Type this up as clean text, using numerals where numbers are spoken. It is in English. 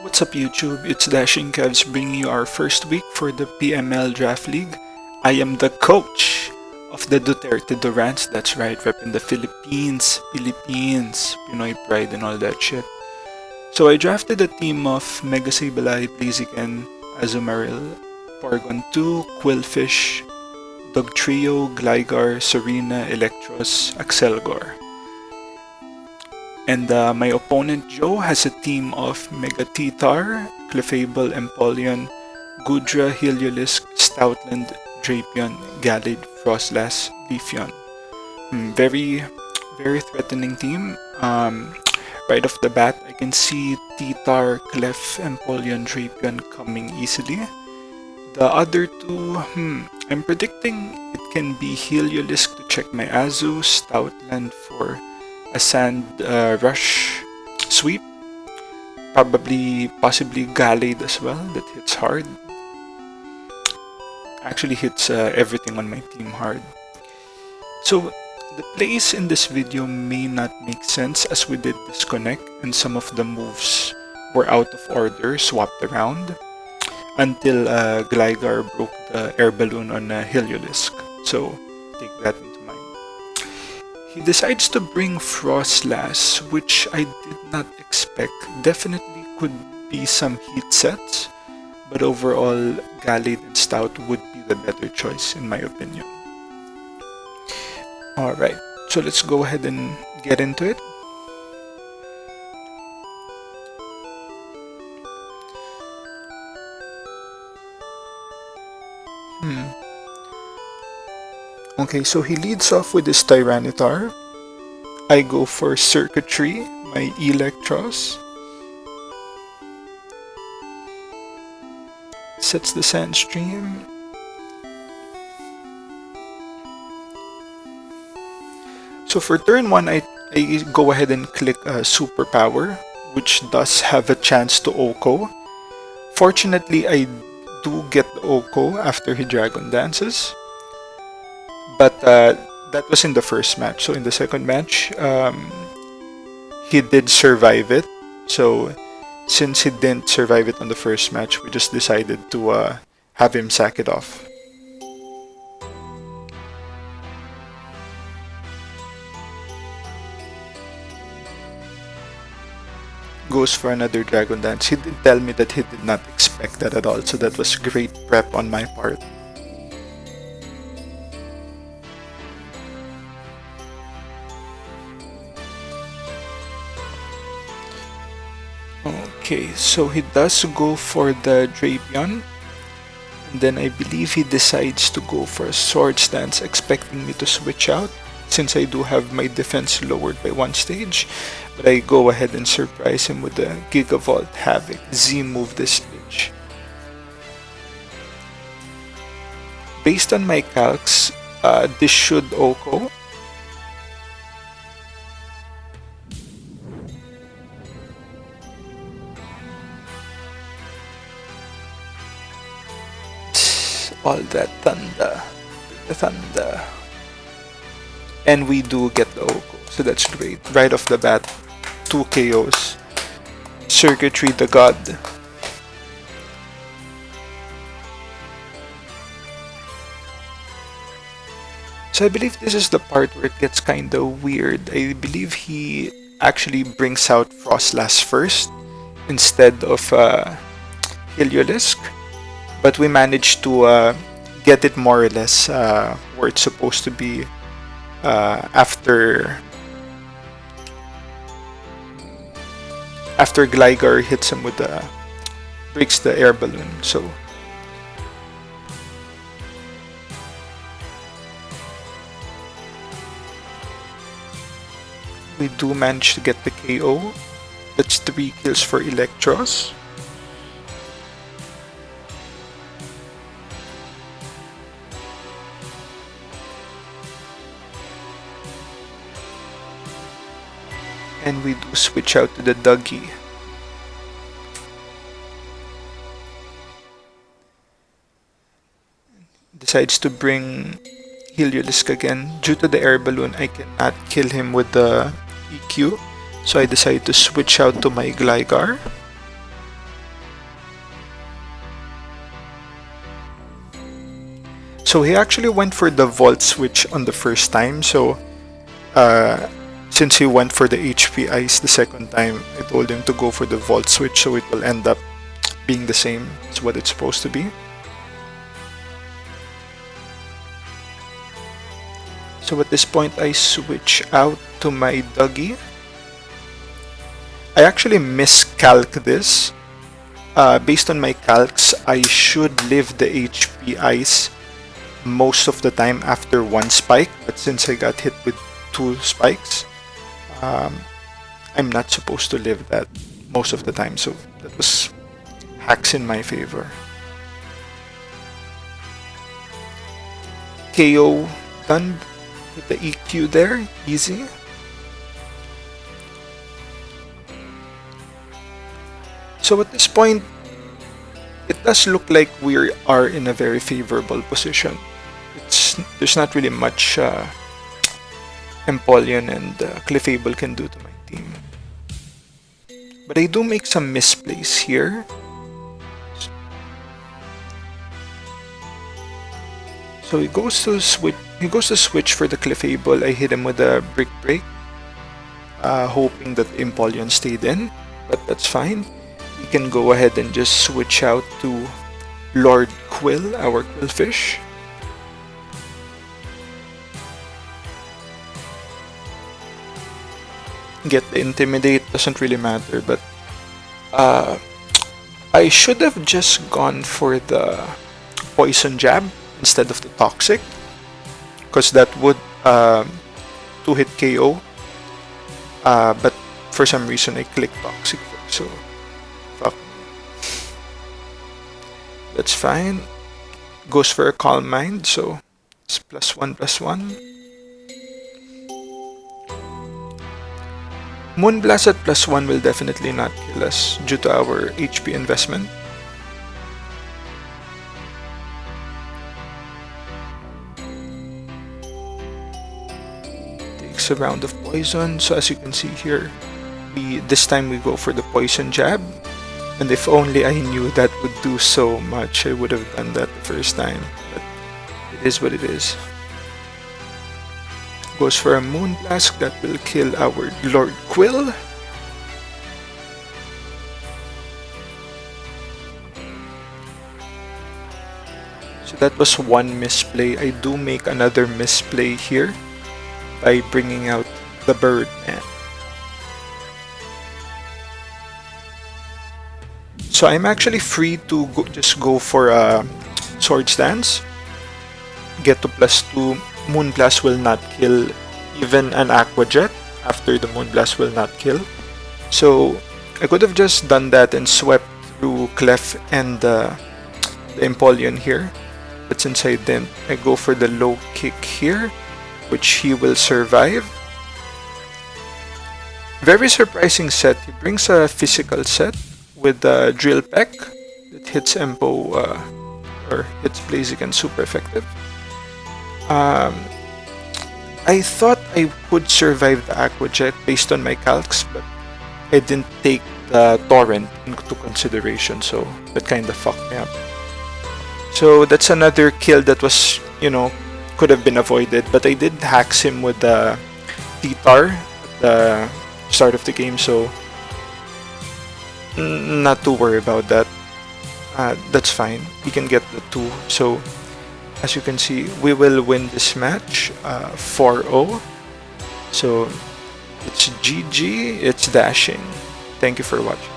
What's up YouTube, it's Dashing Kevs bringing you our first week for the PML Draft League. I am the coach of the Duterte Durants, that's right, repping the Philippines, Pinoy pride and all that shit. So I drafted a team of Mega Sableye, Blaziken, Azumarill, Porygon 2, Quillfish, Dugtrio, Gligar, Serena, Electros, Axelgor. And my opponent Joe has a team of Mega Titar, Clefable, Empoleon, Gudra, Heliolisk, Stoutland, Drapion, Gallade, Frostlass, Leafeon. Very threatening team. Right off the bat, I can see Titar, Clef, Empoleon, Drapion coming easily. The other two, I'm predicting it can be Heliolisk to check my Azu, Stoutland for a Sand Rush sweep, possibly Gallade as well, that hits hard. Actually hits everything on my team hard. So the plays in this video may not make sense as we did disconnect and some of the moves were out of order, swapped around, until Gligar broke the air balloon on Heliolisk. So take that into mind. He decides to bring Frostlass, which I did not expect. Definitely could be some heat sets, but overall Gallade and Stout would be the better choice in my opinion. Alright, so let's go ahead and get into it. Okay, so he leads off with his Tyranitar. I go for Circuitry, my Electros. Sets the Sandstream. So for turn 1, I go ahead and click Superpower, which does have a chance to OHKO. Fortunately, I do get the OHKO after he Dragon Dances. But that was in the first match. So in the second match, he did survive it. So since he didn't survive it on the first match, we just decided to have him sack it off. Goes for another Dragon Dance. He did tell me that he did not expect that at all. So that was great prep on my part. Okay, so he does go for the Drapion, and then I believe he decides to go for a Swords Dance, expecting me to switch out since I do have my defense lowered by 1 stage, but I go ahead and surprise him with the Gigavolt Havoc Z move this stage. Based on my calcs, this should OHKO. All that thunder, the thunder. And we do get the OHKO, so that's great. Right off the bat, 2 KOs. Circuitry the God. So I believe this is the part where it gets kinda weird. I believe he actually brings out Frostlass first instead of Heliolisk. But we managed to get it more or less where it's supposed to be after Gligar hits him with breaks the air balloon. So we do manage to get the KO. That's 3 kills for Electros. And we do switch out to the Dougie. Decides to bring Heliolisk again. Due to the air balloon, I cannot kill him with the EQ. So I decide to switch out to my Gligar. So he actually went for the vault switch on the first time. So since he went for the HP ice the second time, I told him to go for the vault switch, so it will end up being the same as what it's supposed to be. So at this point, I switch out to my Dougie. I actually miscalc this. Based on my calcs, I should live the HP ice most of the time after one spike, but since I got hit with 2 spikes, I'm not supposed to live that most of the time, so that was hacks in my favor. KO done with the EQ there, easy. So at this point, it does look like we are in a very favorable position. There's not really much Empoleon and Clefable can do to my team. But I do make some misplays here. So he goes to switch for the Clefable. I hit him with a Brick Break, hoping that Empoleon stayed in, but that's fine. We can go ahead and just switch out to Lord Quill, our Quillfish. Get the Intimidate, doesn't really matter, but I should have just gone for the Poison Jab instead of the Toxic, because that would 2-hit KO, but for some reason I clicked Toxic first, so fuck. That's fine. Goes for a Calm Mind, so it's +1/+1. Moonblast at +1 will definitely not kill us due to our HP investment. Takes a round of poison, so as you can see here, this time we go for the Poison Jab, and if only I knew that would do so much, I would have done that the first time, but it is what it is. Goes for a Moonblast that will kill our Lord Quill. So that was one misplay. I do make another misplay here by bringing out the Birdman. So I'm actually free to just go for a Swords Dance. Get to +2. Moonblast will not kill even an Aqua Jet after the Moonblast will not kill. So I could have just done that and swept through Clef and the Empoleon here. But since I didn't, I go for the low kick here, which he will survive. Very surprising set. He brings a physical set with the Drill Peck that hits Empo or hits Blaziken super effective. I thought I would survive the Aqua Jet based on my calcs, but I didn't take the Torrent into consideration, so that kind of fucked me up. So that's another kill that was, could have been avoided, but I did hacks him with the T-Tar at the start of the game, so not to worry about that. That's fine. We can get the 2, so as you can see, we will win this match 4-0. So it's GG, it's dashing. Thank you for watching.